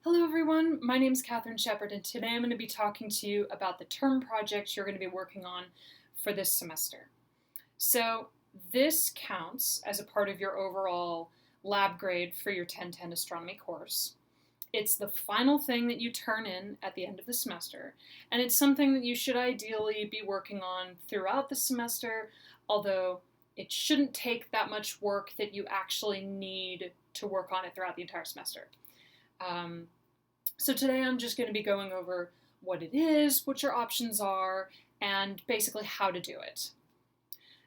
Hello everyone, my name is Catherine Shepard and today I'm going to be talking to you about the term project you're going to be working on for this semester. So this counts as a part of your overall lab grade for your 1010 astronomy course. It's the final thing that you turn in at the end of the semester, and it's something that you should ideally be working on throughout the semester, although it shouldn't take that much work that you actually need to work on it throughout the entire semester. So today I'm just going to be going over what it is, what your options are, and basically how to do it.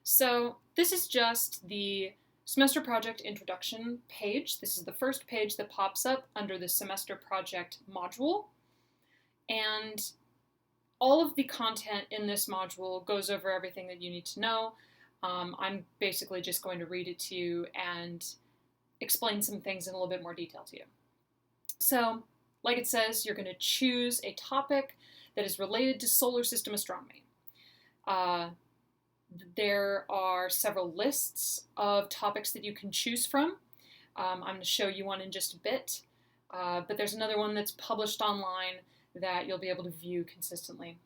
So this is just the semester project introduction page. This is the first page that pops up under the semester project module. And all of the content in this module goes over everything that you need to know. I'm basically just going to read it to you and explain some things in a little bit more detail to you. So, like it says, you're going to choose a topic that is related to solar system astronomy. There are several lists of topics that you can choose from. I'm going to show you one in just a bit, but there's another one that's published online that you'll be able to view consistently.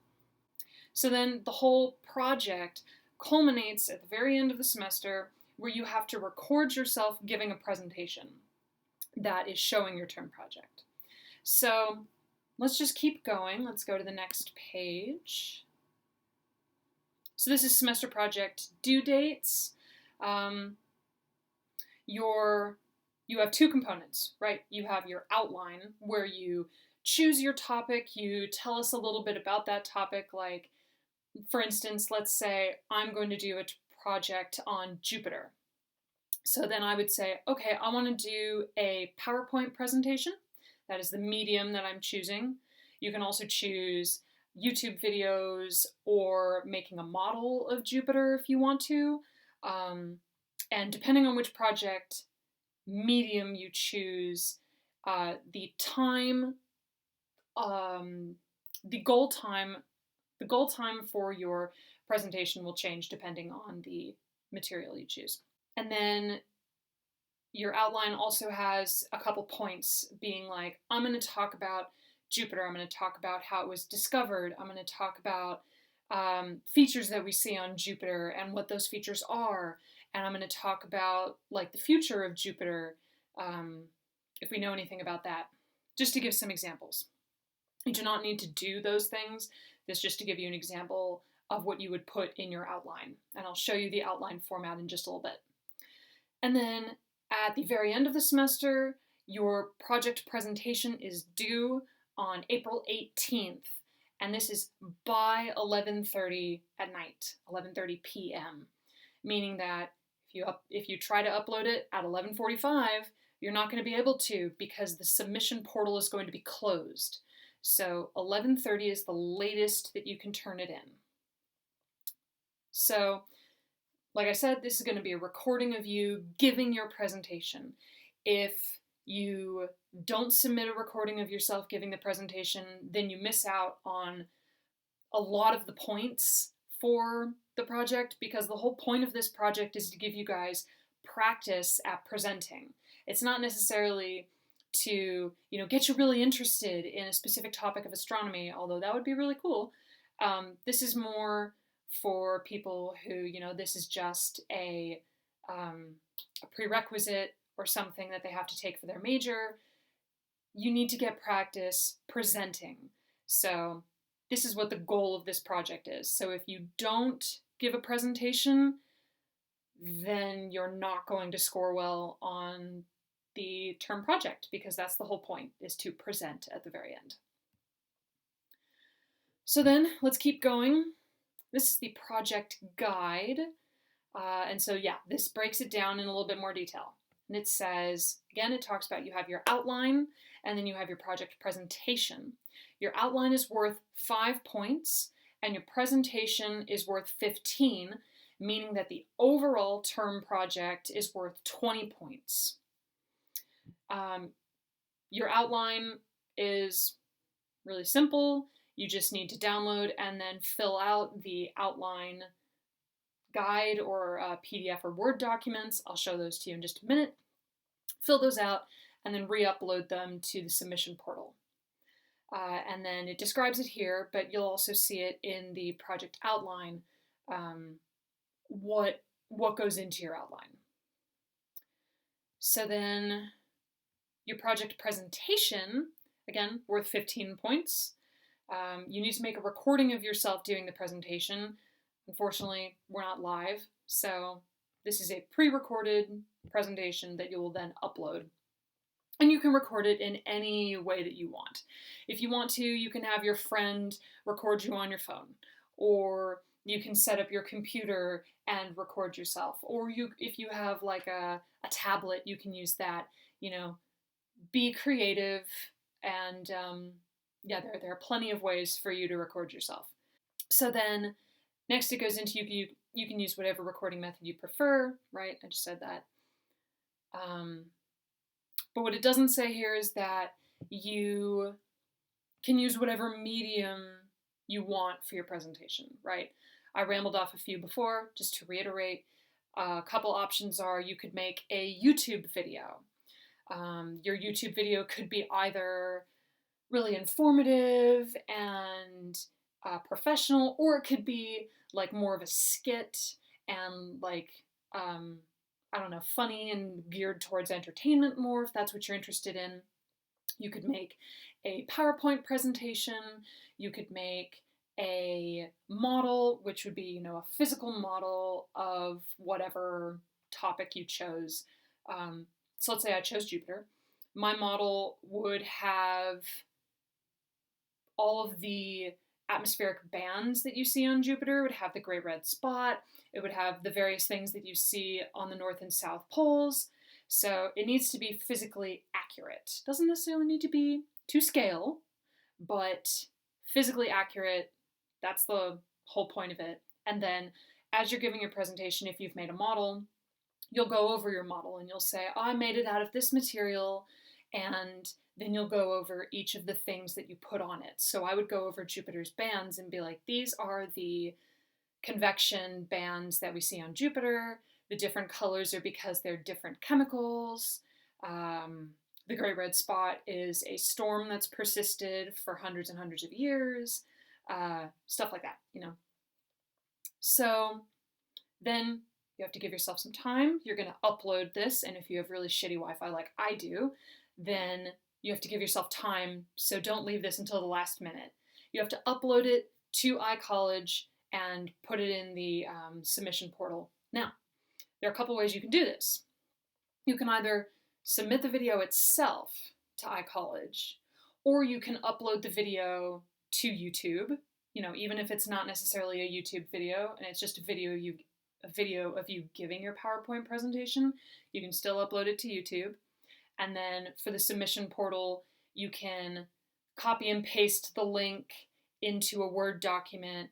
So then the whole project culminates at the very end of the semester where you have to record yourself giving a presentation that is showing your term project. So let's just keep going. Let's go to the next page. So this is semester project due dates. You have two components, right? You have your outline where you choose your topic. You tell us a little bit about that topic. Like, for instance, let's say I'm going to do a project on Jupiter. So then I would say, okay, I want to do a PowerPoint presentation. That is the medium that I'm choosing. You can also choose YouTube videos or making a model of Jupiter if you want to. And depending on which project medium you choose, the goal time for your presentation will change depending on the material you choose. And then your outline also has a couple points being like, I'm going to talk about Jupiter. I'm going to talk about how it was discovered. I'm going to talk about features that we see on Jupiter and what those features are. And I'm going to talk about like the future of Jupiter, if we know anything about that, just to give some examples. You do not need to do those things. This is just to give you an example of what you would put in your outline. And I'll show you the outline format in just a little bit. And then at the very end of the semester, your project presentation is due on April 18th, and this is by 11:30 at night, 11:30 p.m., meaning that if you try to upload it at 11:45, you're not going to be able to because the submission portal is going to be closed. So 11:30 is the latest that you can turn it in. So, like I said, this is going to be a recording of you giving your presentation. If you don't submit a recording of yourself giving the presentation, then you miss out on a lot of the points for the project, because the whole point of this project is to give you guys practice at presenting. It's not necessarily to, get you really interested in a specific topic of astronomy, although that would be really cool. This is more for people who, this is just a prerequisite or something that they have to take for their major. You need to get practice presenting. So this is what the goal of this project is. So if you don't give a presentation, then you're not going to score well on the term project, because that's the whole point, is to present at the very end. So then let's keep going. This is the project guide. And so, this breaks it down in a little bit more detail. And it says, again, it talks about you have your outline and then you have your project presentation. Your outline is worth 5 points and your presentation is worth 15, meaning that the overall term project is worth 20 points. Your outline is really simple. You just need to download and then fill out the outline guide or PDF or Word documents. I'll show those to you in just a minute. Fill those out and then re-upload them to the submission portal. And then it describes it here, but you'll also see it in the project outline, what goes into your outline. So then your project presentation, again, worth 15 points. You need to make a recording of yourself doing the presentation. Unfortunately, we're not live, so this is a pre-recorded presentation that you will then upload. And you can record it in any way that you want. If you want to, you can have your friend record you on your phone, or you can set up your computer and record yourself, or if you have like a tablet, you can use that. Be creative, and yeah, there are plenty of ways for you to record yourself. So then next it goes into you can use whatever recording method you prefer, right? I just said that. But what it doesn't say here is that you can use whatever medium you want for your presentation, right? I rambled off a few before, just to reiterate. A couple options are you could make a YouTube video. Your YouTube video could be either really informative and professional, or it could be like more of a skit and like, I don't know, funny and geared towards entertainment more, if that's what you're interested in. You could make a PowerPoint presentation. You could make a model, which would be, a physical model of whatever topic you chose. So let's say I chose Jupiter. My model would have all of the atmospheric bands that you see on Jupiter. It would have the great red spot. It would have the various things that you see on the north and south poles. So it needs to be physically accurate. Doesn't necessarily need to be to scale, but physically accurate, that's the whole point of it. And then as you're giving your presentation, if you've made a model, you'll go over your model and you'll say, I made it out of this material, and then you'll go over each of the things that you put on it. So I would go over Jupiter's bands and be like, these are the convection bands that we see on Jupiter. The different colors are because they're different chemicals. The great red spot is a storm that's persisted for hundreds and hundreds of years. Stuff like that, So then you have to give yourself some time. You're going to upload this, and if you have really shitty Wi-Fi like I do, then you have to give yourself time, so don't leave this until the last minute. You have to upload it to iCollege and put it in the submission portal. Now, there are a couple ways you can do this. You can either submit the video itself to iCollege, or you can upload the video to YouTube, even if it's not necessarily a YouTube video and it's just a video of you giving your PowerPoint presentation, you can still upload it to YouTube. And then for the submission portal, you can copy and paste the link into a Word document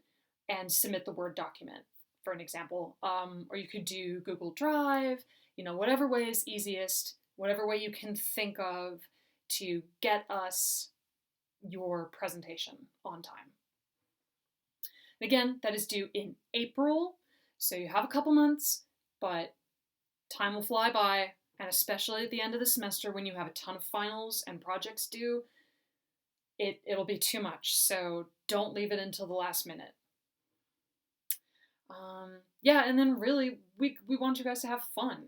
and submit the Word document, for an example. Or you could do Google Drive, whatever way is easiest, whatever way you can think of to get us your presentation on time. Again, that is due in April, so you have a couple months, but time will fly by, and especially at the end of the semester when you have a ton of finals and projects due, it'll be too much, so don't leave it until the last minute. Yeah, and then really, we want you guys to have fun.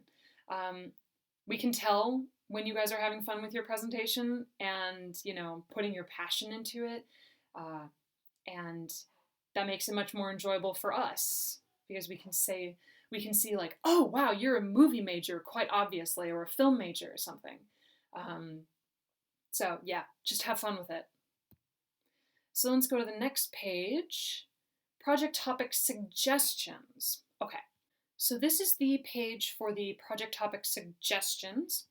We can tell when you guys are having fun with your presentation and, putting your passion into it, and that makes it much more enjoyable for us, because we can see like, oh, wow, you're a movie major, quite obviously, or a film major or something. So yeah, just have fun with it. So let's go to the next page. Project topic suggestions. Okay, so this is the page for the project topic suggestions,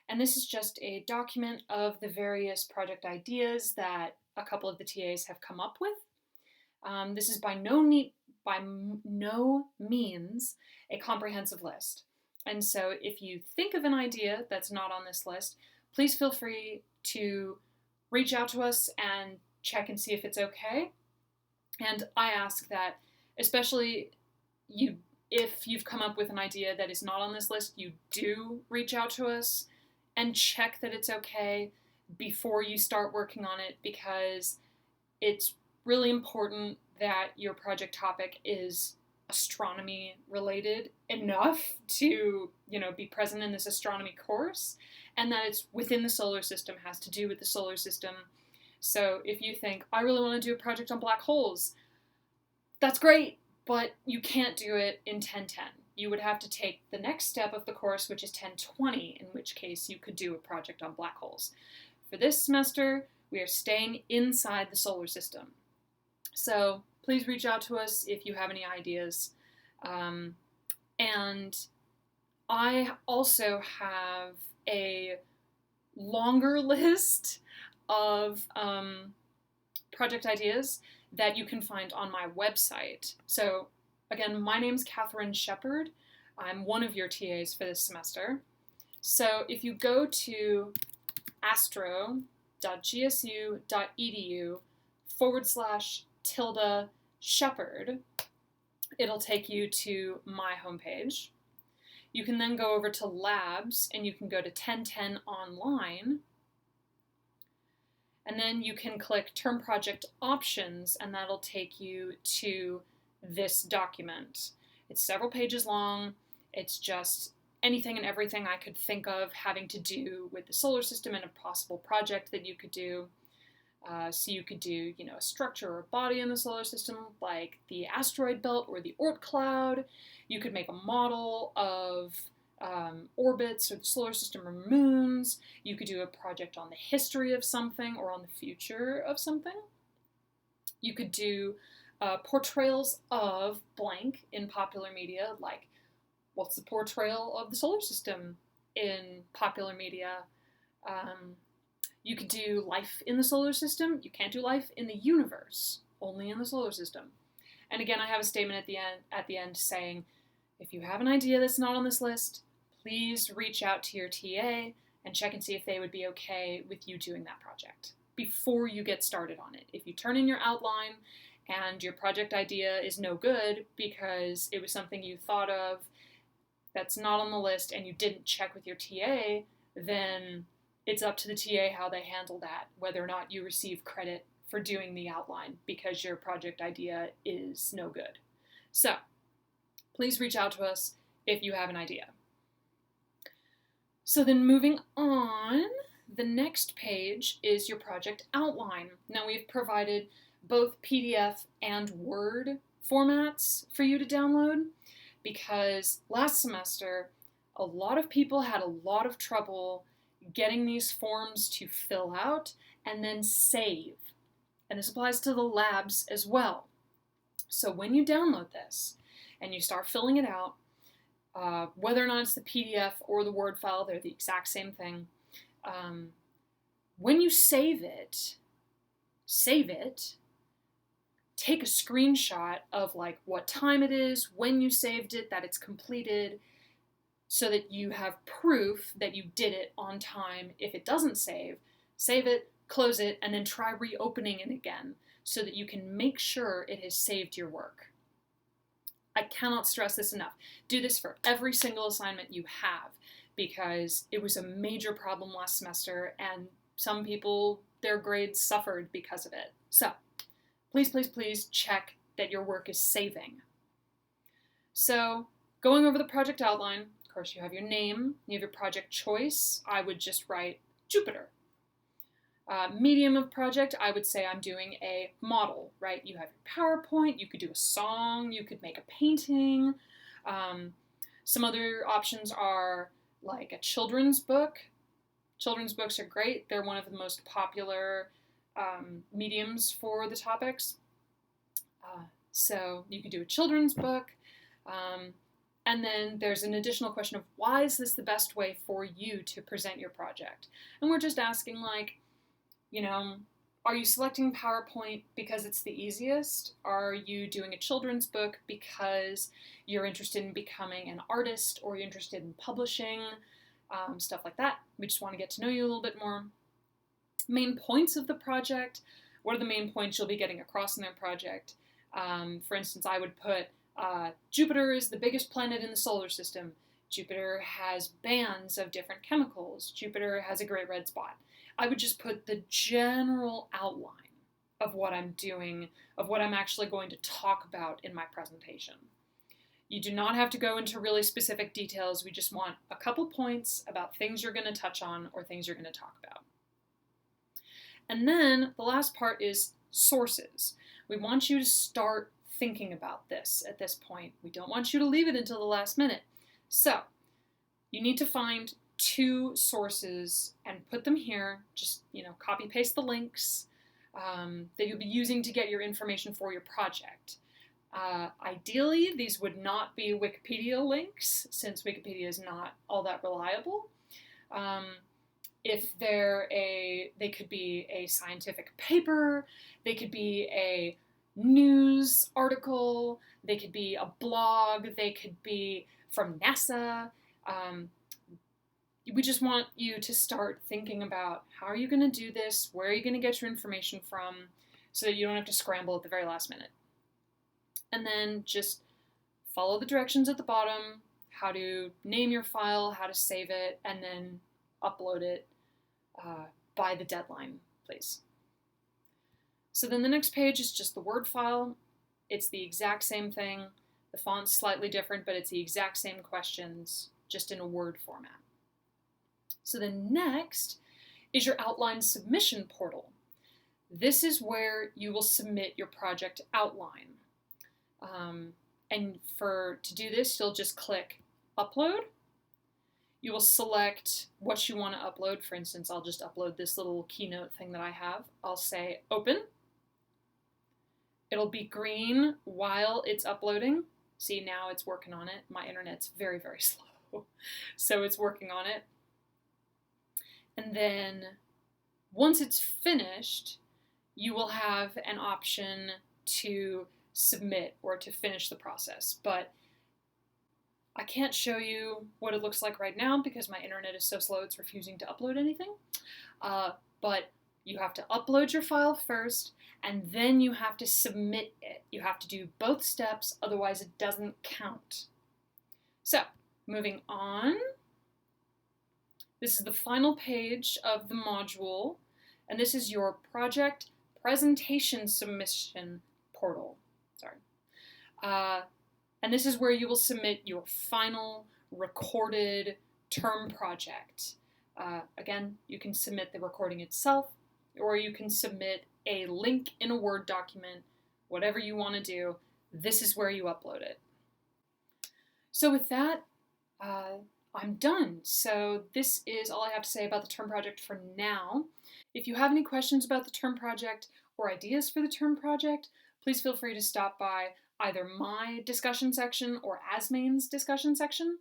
and this is just a document of the various project ideas that a couple of the TAs have come up with. This is by no means a comprehensive list. And so if you think of an idea that's not on this list, please feel free to reach out to us and check and see if it's okay. And I ask that, especially if you've come up with an idea that is not on this list, you do reach out to us and check that it's okay before you start working on it, because it's really important that your project topic is astronomy related enough to, be present in this astronomy course, and that it's within the solar system, has to do with the solar system. So if you think, I really want to do a project on black holes, that's great, but you can't do it in 1010. You would have to take the next step of the course, which is 1020, in which case you could do a project on black holes. For this semester, we are staying inside the solar system. So please reach out to us if you have any ideas. And I also have a longer list of project ideas that you can find on my website. So again, my name's Catherine Shepard. I'm one of your TAs for this semester. So if you go to astro.gsu.edu/Shepard, it'll take you to my homepage. You can then go over to labs and you can go to 1010 online. And then you can click Term Project Options, and that'll take you to this document. It's several pages long. It's just anything and everything I could think of having to do with the solar system and a possible project that you could do. So you could do, a structure or body in the solar system, like the asteroid belt or the Oort cloud. You could make a model of orbits or the solar system or moons. You could do a project on the history of something or on the future of something. You could do portrayals of blank in popular media, like what's the portrayal of the solar system in popular media. You could do life in the solar system. You can't do life in the universe, only in the solar system. And again, I have a statement at the end saying, if you have an idea that's not on this list, please reach out to your TA and check and see if they would be okay with you doing that project before you get started on it. If you turn in your outline and your project idea is no good because it was something you thought of that's not on the list and you didn't check with your TA, then it's up to the TA how they handle that, whether or not you receive credit for doing the outline because your project idea is no good. So please reach out to us if you have an idea. So then moving on, the next page is your project outline. Now we've provided both PDF and Word formats for you to download because last semester a lot of people had a lot of trouble getting these forms to fill out and then save. And this applies to the labs as well. So when you download this and you start filling it out, whether or not it's the PDF or the Word file, they're the exact same thing. When you save it, take a screenshot of like what time it is, when you saved it, that it's completed, so that you have proof that you did it on time. If it doesn't save it, close it, and then try reopening it again so that you can make sure it has saved your work. I cannot stress this enough. Do this for every single assignment you have because it was a major problem last semester and some people, their grades suffered because of it. So please, please, please check that your work is saving. So going over the project outline, of course you have your name, you have your project choice. I would just write Jupiter. Medium of project, I would say I'm doing a model, right? You have your PowerPoint, you could do a song, you could make a painting. Some other options are like a children's book. Children's books are great. They're one of the most popular mediums for the topics. So you could do a children's book. And then there's an additional question of why is this the best way for you to present your project? And we're just asking like, are you selecting PowerPoint because it's the easiest? Are you doing a children's book because you're interested in becoming an artist or you're interested in publishing? Stuff like that. We just want to get to know you a little bit more. Main points of the project. What are the main points you'll be getting across in their project? For instance, I would put Jupiter is the biggest planet in the solar system. Jupiter has bands of different chemicals. Jupiter has a great red spot. I would just put the general outline of what I'm doing, of what I'm actually going to talk about in my presentation. You do not have to go into really specific details. We just want a couple points about things you're going to touch on or things you're going to talk about. And then the last part is sources. We want you to start thinking about this at this point. We don't want you to leave it until the last minute. So you need to find 2 sources and put them here. Just, copy paste the links that you'll be using to get your information for your project. Ideally, these would not be Wikipedia links, since Wikipedia is not all that reliable. If they could be a scientific paper, they could be a news article, they could be a blog, they could be from NASA. We just want you to start thinking about how are you going to do this, where are you going to get your information from, so that you don't have to scramble at the very last minute. And then just follow the directions at the bottom, how to name your file, how to save it, and then upload it by the deadline, please. So then the next page is just the Word file. It's the exact same thing. The font's slightly different, but it's the exact same questions, just in a Word format. So then next is your outline submission portal. This is where you will submit your project outline. And to do this, you'll just click Upload. You will select what you want to upload. For instance, I'll just upload this little keynote thing that I have. I'll say Open. It'll be green while it's uploading. See, now it's working on it. My internet's very, very slow, so it's working on it. And then once it's finished, you will have an option to submit or to finish the process. But I can't show you what it looks like right now because my internet is so slow it's refusing to upload anything. But you have to upload your file first, and then you have to submit it. You have to do both steps, otherwise it doesn't count. So, moving on. This is the final page of the module, and this is your project presentation submission portal. And this is where you will submit your final recorded term project. Again, you can submit the recording itself, or you can submit a link in a Word document, whatever you want to do. This is where you upload it. So with that, I'm done. So this is all I have to say about the term project for now. If you have any questions about the term project or ideas for the term project, please feel free to stop by either my discussion section or Asmane's discussion section.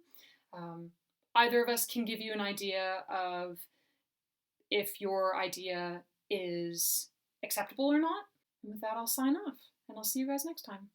Either of us can give you an idea of if your idea is acceptable or not. And with that, I'll sign off, and I'll see you guys next time.